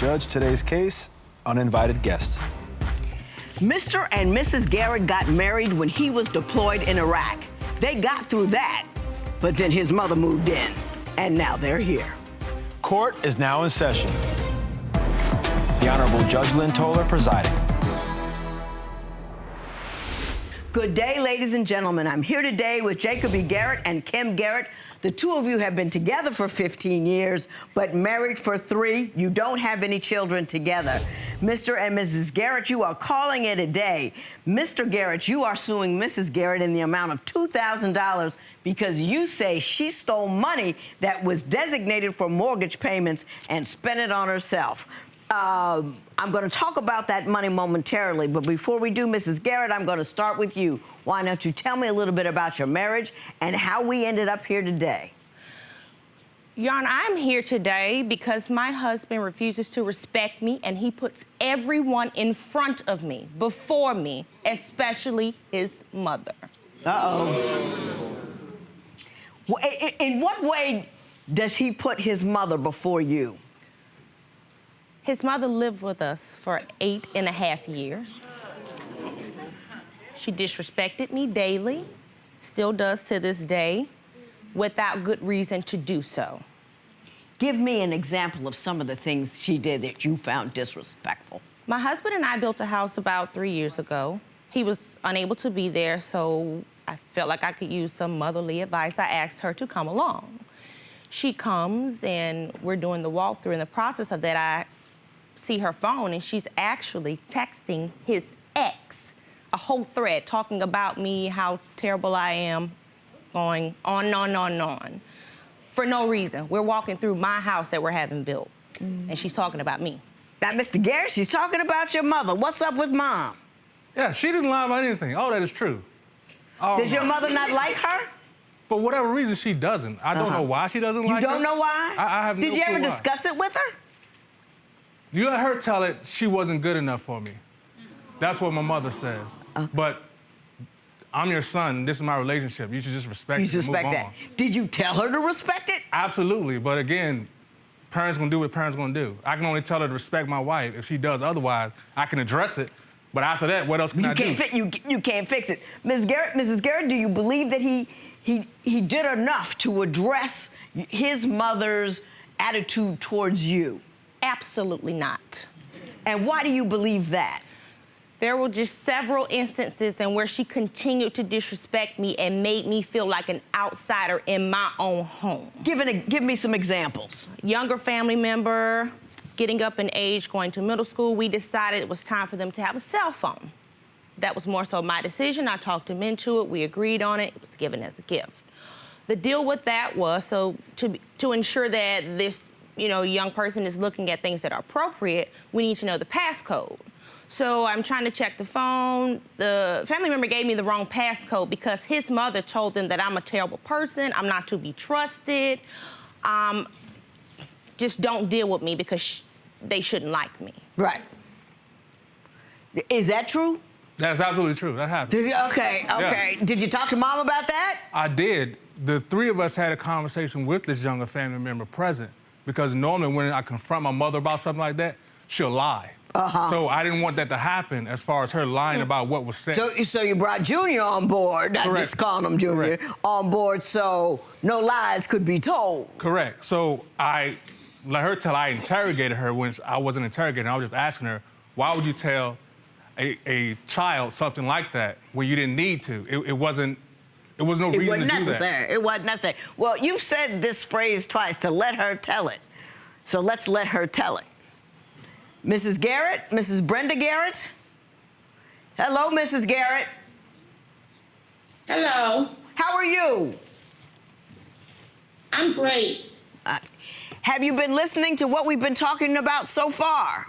Judge, today's case, uninvited guest. Mr. and Mrs. Garrett got married when he was deployed in Iraq. They got through that, but then his mother moved in, and now they're here. Court is now in session. The Honorable Judge Lynn Toler presiding. Good day, ladies and gentlemen. I'm here today with Jacoby Garrett and Kim Garrett. The two of you have been together for 15 years, but married for 3. You don't have any children together. Mr. and Mrs. Garrett, you are calling it a day. Mr. Garrett, you are suing Mrs. Garrett in the amount of $2,000 because you say she stole money that was designated for mortgage payments and spent it on herself. I'm going to talk about that money momentarily, but before we do, Mrs. Garrett, I'm going to start with you. Why don't you tell me a little bit about your marriage and how we ended up here today? Your Honor, I'm here today because my husband refuses to respect me, and he puts everyone in front of me, before me, especially his mother. Uh-oh. In what way does he put his mother before you? His mother lived with us for 8.5 years. She disrespected me daily, still does to this day, without good reason to do so. Give me an example of some of the things she did that you found disrespectful. My husband and I built a house about 3 years ago. He was unable to be there, so I felt like I could use some motherly advice. I asked her to come along. She comes, and we're doing the walkthrough. In the process of that, I see her phone, and she's actually texting his ex, a whole thread talking about me, how terrible I am, going on, for no reason. We're walking through my house that we're having built, and she's talking about me. Now, Mr. Garrett, she's talking about your mother. What's up with Mom? Yeah, she didn't lie about anything. All that is true. Does your mother not like her? For whatever reason, she doesn't. I don't know why she doesn't like her. You don't know why? I have no clue. Did you ever why. discuss it with her? You let her tell it she wasn't good enough for me. That's what my mother says. Okay. But I'm your son. This is my relationship. You should just respect it and move on. Did you tell her to respect it? Absolutely. But again, parents gonna do what parents gonna do. I can only tell her to respect my wife. If she does otherwise, I can address it. But after that, what else can I do? You can't fix it. Mrs. Garrett, do you believe that he did enough to address his mother's attitude towards you? Absolutely not. And why do you believe that? There were just several instances in where she continued to disrespect me and made me feel like an outsider in my own home. Give me some examples. Younger family member, getting up in age, going to middle school, we decided it was time for them to have a cell phone. That was more so my decision. I talked him into it. We agreed on it. It was given as a gift. The deal with that was, so to ensure that this young person is looking at things that are appropriate, we need to know the passcode. So I'm trying to check the phone. The family member gave me the wrong passcode because his mother told them that I'm a terrible person, I'm not to be trusted, just don't deal with me because they shouldn't like me. Right. Is that true? That's absolutely true. That happened. Okay. Yeah. Did you talk to Mom about that? I did. The 3 of us had a conversation with this younger family member present because normally when I confront my mother about something like that, she'll lie. So I didn't want that to happen as far as her lying about what was said. So you brought Junior on board, not just calling him Junior, on board so no lies could be told. Correct. So I let her tell I interrogated her when I wasn't interrogating her. I was just asking her, why would you tell a child something like that when you didn't need to? It wasn't no reason to do that. It wasn't necessary. Well, you've said this phrase twice, to let her tell it. So let's let her tell it. Mrs. Garrett, Mrs. Brenda Garrett. Hello, Mrs. Garrett. Hello. How are you? I'm great. Have you been listening to what we've been talking about so far?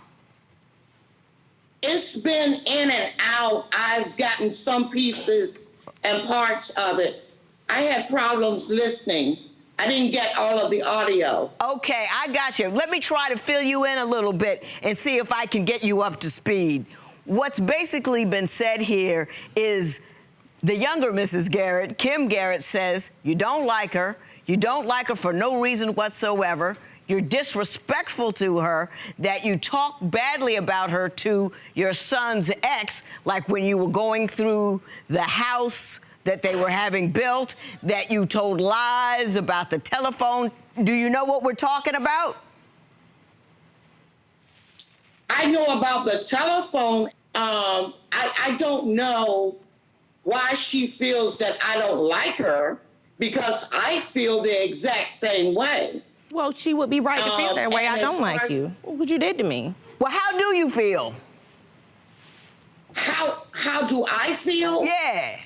It's been in and out. I've gotten some pieces and parts of it. I had problems listening. I didn't get all of the audio. Okay, I got you. Let me try to fill you in a little bit and see if I can get you up to speed. What's basically been said here is the younger Mrs. Garrett, Kim Garrett, says you don't like her for no reason whatsoever. you're disrespectful to her, that you talk badly about her to your son's ex, like when you were going through the house that they were having built, that you told lies about the telephone. Do you know what we're talking about? I know about the telephone. I don't know why she feels that I don't like her, because I feel the exact same way. Well, she would be right to feel that way. I don't like you. What you did to me? Well, how do you feel? How do I feel? Yeah.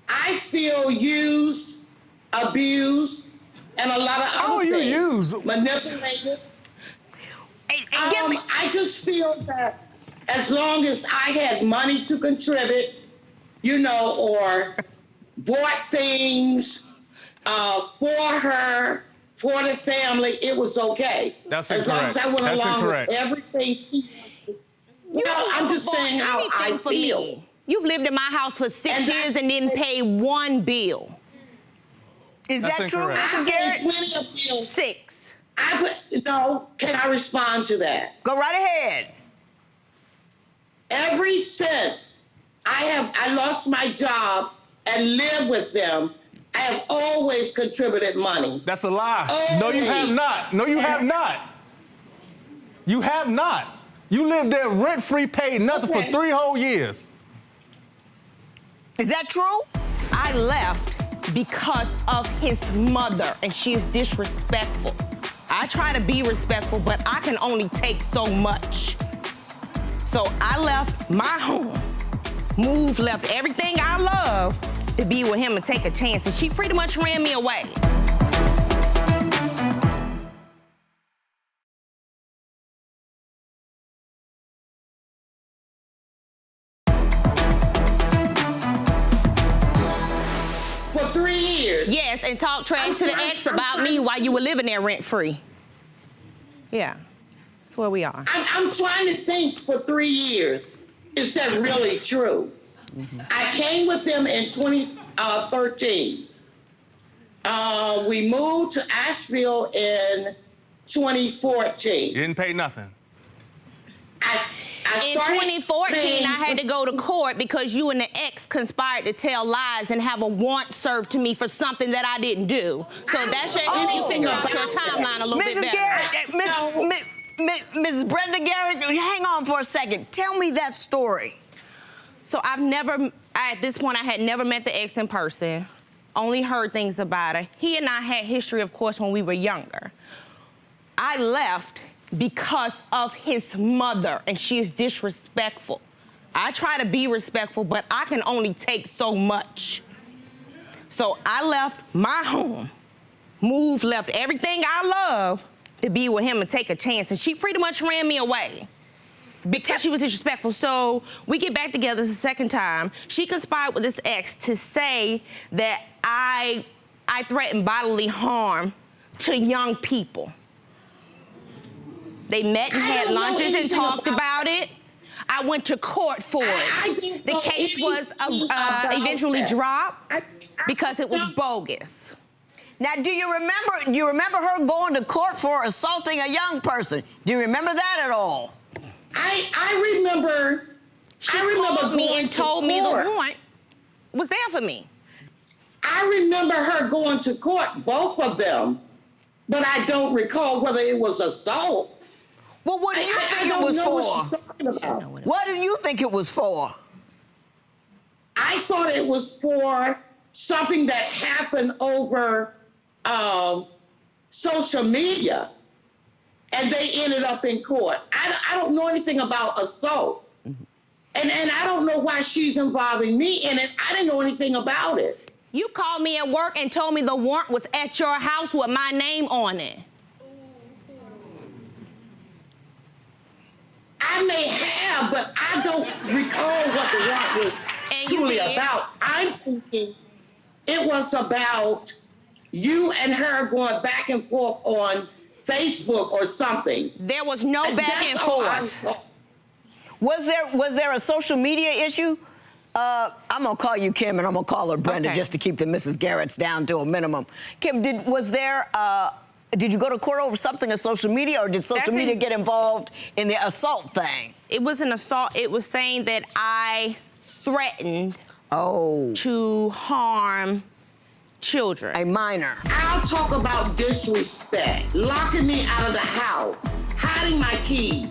I feel used, abused, and a lot of other things. Used? Manipulated. Give me- I just feel that as long as I had money to contribute, you know, or bought things for her, for the family, it was okay. That's as long as I went That's along incorrect. with everything she You I'm just never saying bought how anything I for feel. me. You've lived in my house for 6 And years and didn't pay one bill. Is That's that true, incorrect. Mrs. I Garrett? paid plenty of bills. 6. Can I respond to that? Go right ahead. Ever since I lost my job and lived with them, I have always contributed money. That's a lie. Oh, No, you have wait. not. No, you have not. You have not. You lived there rent-free, paid nothing for Okay. 3 whole years. Is that true? I left because of his mother, and she is disrespectful. I try to be respectful, but I can only take so much. So I left my home, left everything I love to be with him and take a chance, and she pretty much ran me away. For 3 years. Yes, and talk trash to the ex about me while you were living there rent-free. Yeah, that's where we are. I'm trying to think for 3 years. Is that really true? I came with him in 2013. We moved to Asheville in 2014. You didn't pay nothing. I In started 2014, paying- I had to go to court because you and the ex conspired to tell lies and have a warrant served to me for something that I didn't do. So that should help you figure out your timeline a little bit Mrs. better. Garrett, Mrs. Brenda Garrett, hang on for a second. Tell me that story. So at this point, I had never met the ex in person, only heard things about her. He and I had history, of course, when we were younger. I left because of his mother, and she is disrespectful. I try to be respectful, but I can only take so much. So I left my home, left everything I love to be with him and take a chance, and she pretty much ran me away because she was disrespectful. So we get back together the second time. She conspired with this ex to say that I threatened bodily harm to young people. They met and I had don't know lunches and anything talked about about it. I went to court for I it. didn't The know case was anything about eventually that. dropped I because it was don't- bogus. Now, do you remember her going to court for assaulting a young person? Do you remember that at all? I remember. She I remember called me going and to told me the court. warrant was there for me. I remember her going to court, both of them, but I don't recall whether it was assault. Well, what do you I think it don't was know what she's for? talking about. What do you think it was for? I thought it was for something that happened over social media, and they ended up in court. I don't know anything about assault, and I don't know why she's involving me in it. I didn't know anything about it. You called me at work and told me the warrant was at your house with my name on it. I may have, but I don't recall what the warrant was And you truly did. about. I'm thinking it was about you and her going back and forth on Facebook or something. There was no back That's and all I forth. recall. Was there a social media issue? I'm gonna call you Kim, and I'm gonna call her Brenda Okay. just to keep the Mrs. Garretts down to a minimum. Kim, was there Did you go to court over something on social media, or did social media get involved in the assault thing? It was an assault. It was saying that I threatened Oh. to harm children. A minor. I'll talk about disrespect, locking me out of the house, hiding my keys,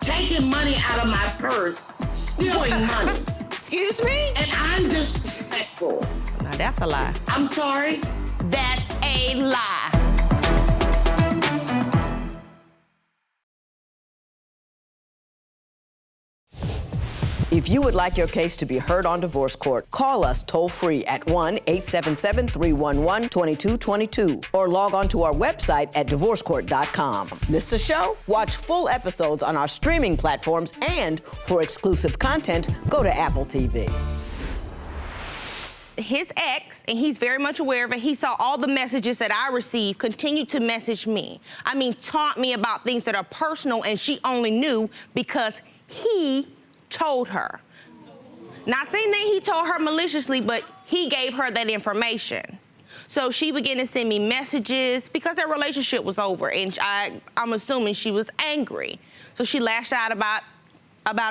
taking money out of my purse, stealing money. Excuse me? And I'm disrespectful. Now that's a lie. I'm sorry? That's a lie. If you would like your case to be heard on divorce court, call us toll-free at 1-877-311-2222 or log on to our website at divorcecourt.com. Missed a show? Watch full episodes on our streaming platforms, and for exclusive content, go to Apple TV. His ex, and he's very much aware of it, he saw all the messages that I received, continued to message me. I mean, taunt me about things that are personal, and she only knew because he told her. Not saying that he told her maliciously, but he gave her that information. So she began to send me messages because their relationship was over, and I'm assuming she was angry. So she lashed out about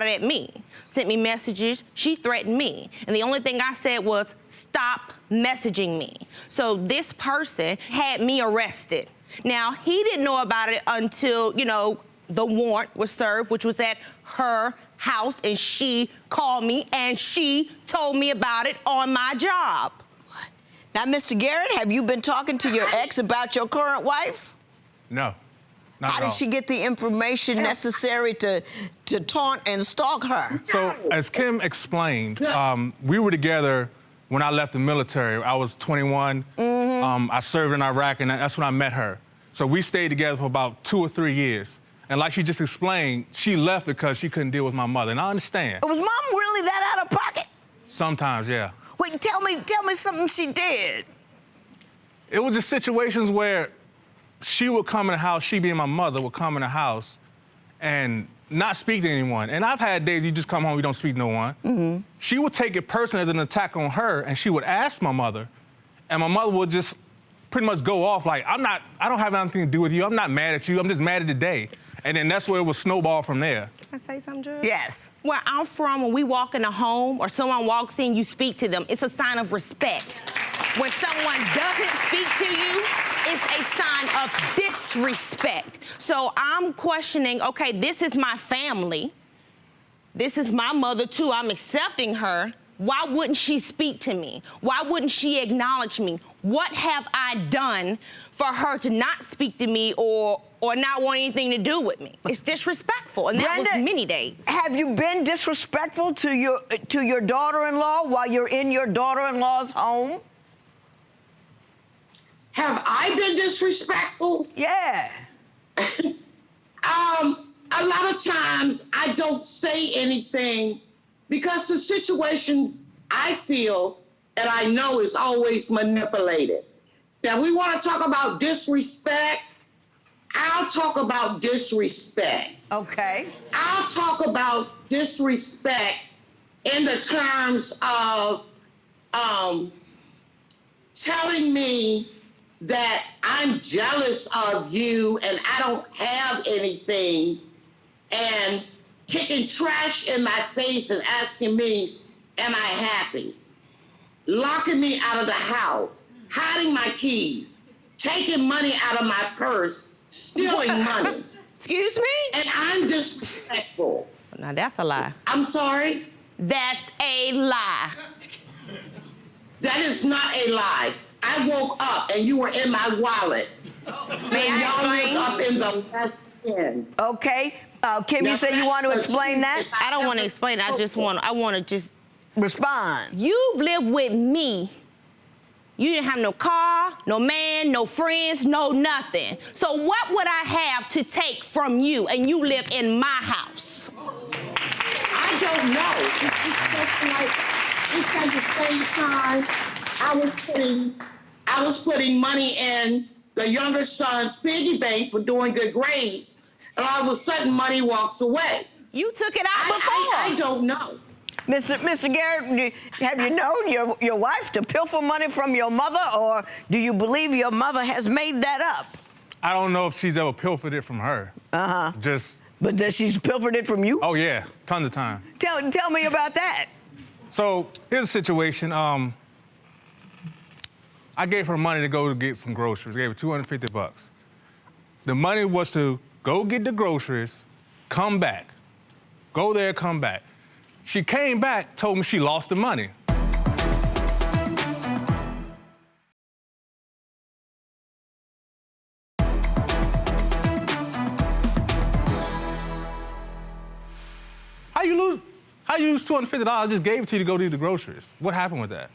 it at me, sent me messages, she threatened me. And the only thing I said was, stop messaging me. So this person had me arrested. Now, he didn't know about it until, the warrant was served, which was at her house, and she called me and she told me about it on my job. What? Now, Mr. Garrett, have you been talking to your ex about your current wife? No. Not How at all. did she get the information necessary to taunt and stalk her? So, as Kim explained, we were together when I left the military. I was 21. I served in Iraq, and that's when I met her. So we stayed together for about 2 or 3 years. And like she just explained, she left because she couldn't deal with my mother. And I understand. Was Mom really that out of pocket? Sometimes, yeah. Wait, tell me something she did. It was just situations where she would come in the house, she being my mother, would come in the house and not speak to anyone. And I've had days you just come home, you don't speak to no one. She would take it personally as an attack on her, and she would ask my mother, and my mother would just pretty much go off like, I don't have anything to do with you, I'm not mad at you, I'm just mad at the day. And then that's where it would snowball from there. Can I say something, Judge? Yes. Where I'm from, when we walk in a home or someone walks in, you speak to them. It's a sign of respect. When someone doesn't speak to you, it's a sign of disrespect. So I'm questioning, okay, this is my family. This is my mother, too. I'm accepting her. Why wouldn't she speak to me? Why wouldn't she acknowledge me? What have I done for her to not speak to me or not want anything to do with me? It's disrespectful, and Brenda, that was many days. Have you been disrespectful to your daughter-in-law while you're in your daughter-in-law's home? Have I been disrespectful? Yeah. A lot of times I don't say anything because the situation I feel and I know is always manipulated. Now, we want to talk about disrespect. I'll talk about disrespect. Okay. I'll talk about disrespect in the terms of telling me that I'm jealous of you and I don't have anything, and kicking trash in my face and asking me, am I happy? Locking me out of the house, hiding my keys, taking money out of my purse, stealing money. Excuse me? And I'm disrespectful. Now, that's a lie. I'm sorry? That's a lie. That is not a lie. I woke up and you were in my wallet. May And I y'all explain? woke up in the West End. Okay. Kim, you say you want to explain that? I don't want to explain. I want to just Respond. You've lived with me. You didn't have no car, no man, no friends, no nothing. So what would I have to take from you? And you live in my house. I don't know. It's at the same time I was putting money in the younger son's piggy bank for doing good grades, and all of a sudden money walks away. You took it out before. I don't know. Mr. Garrett, have you known your wife to pilfer money from your mother, or do you believe your mother has made that up? I don't know if she's ever pilfered it from her. Just, But does she's pilfered it from you? oh yeah, tons of time. Tell me about that. So here's the situation. I gave her money to go to get some groceries. I gave her $250. The money was to go get the groceries, come back. Go there, come back. She came back, told me she lost the money. How you lose $250? I just gave it to you to go do the groceries. What happened with that?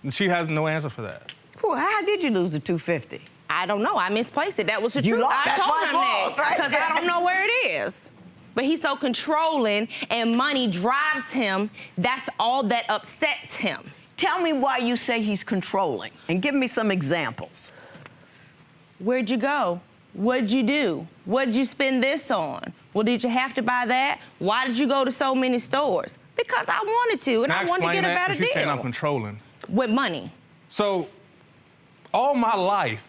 And she has no answer for that. Well, how did you lose the $250? I don't know. I misplaced it. That was the You truth. lost. I That's told why it's him lost, that right? because I don't know where it is. But he's so controlling, and money drives him. That's all that upsets him. Tell me why you say he's controlling, and give me some examples. Where'd you go? What'd you do? What'd you spend this on? Well, did you have to buy that? Why did you go to so many stores? Because I wanted to, and I wanted to get a better She's saying I'm deal. controlling. With money. So, all my life,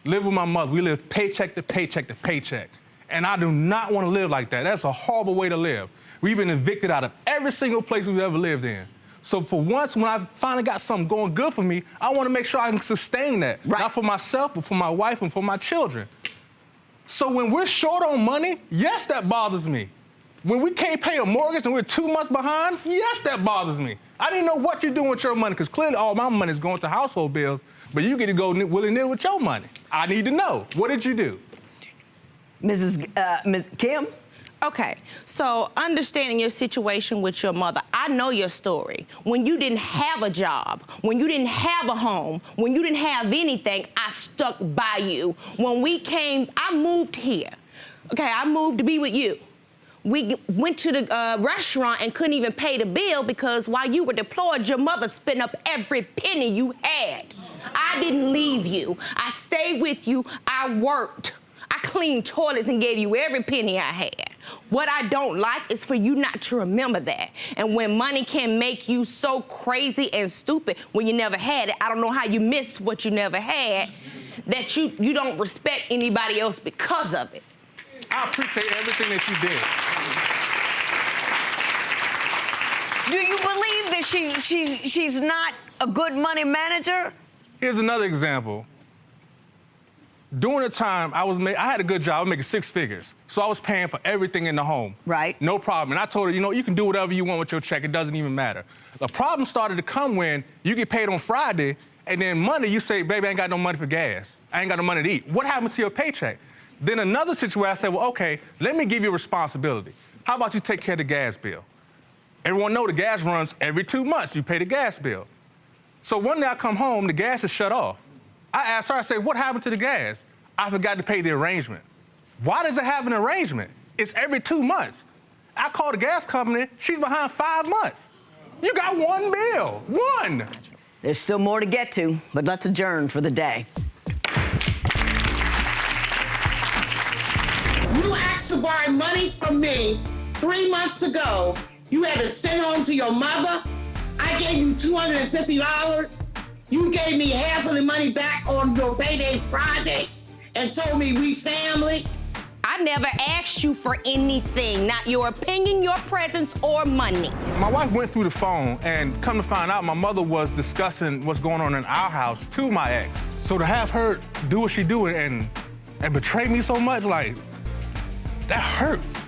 live with my mother. We live paycheck to paycheck to paycheck. And I do not want to live like that. That's a horrible way to live. We've been evicted out of every single place we've ever lived in. So for once, when I finally got something going good for me, I want to make sure I can sustain that. Right. Not for myself, but for my wife and for my children. So when we're short on money, yes, that bothers me. When we can't pay a mortgage and we're 2 months behind, yes, that bothers me. I didn't know what you're doing with your money, because clearly all my money is going to household bills, but you get to go willy-nilly with your money. I need to know. What did you do? Ms. Kim? Okay, so understanding your situation with your mother, I know your story. When you didn't have a job, when you didn't have a home, when you didn't have anything, I stuck by you. When we came, I moved here. Okay, I moved to be with you. We went to the restaurant and couldn't even pay the bill because while you were deployed, your mother spent up every penny you had. I didn't leave you. I stayed with you. I worked. I cleaned toilets and gave you every penny I had. What I don't like is for you not to remember that. And when money can make you so crazy and stupid when you never had it, I don't know how you miss what you never had, that you don't respect anybody else because of it. I appreciate everything that you did. Do you believe that she's not a good money manager? Here's another example. During the time I had a good job, I was making 6 figures. So I was paying for everything in the home. Right. No problem. And I told her, you can do whatever you want with your check. It doesn't even matter. The problem started to come when you get paid on Friday, and then Monday you say, baby, I ain't got no money for gas. I ain't got no money to eat. What happens to your paycheck? Then another situation, I said, well, okay, let me give you a responsibility. How about you take care of the gas bill? Everyone know the gas runs every 2 months. You pay the gas bill. So one day I come home, the gas is shut off. I asked her, I said, what happened to the gas? I forgot to pay the arrangement. Why does it have an arrangement? It's every 2 months. I called the gas company, she's behind 5 months. You got one bill, one. There's still more to get to, but let's adjourn for the day. You asked to borrow money from me 3 months ago. You had to send home to your mother. I gave you $250. You gave me half of the money back on your payday Friday and told me we family. I never asked you for anything, not your opinion, your presence, or money. My wife went through the phone, and come to find out, my mother was discussing what's going on in our house to my ex. So to have her do what she do and betray me so much, like, that hurts.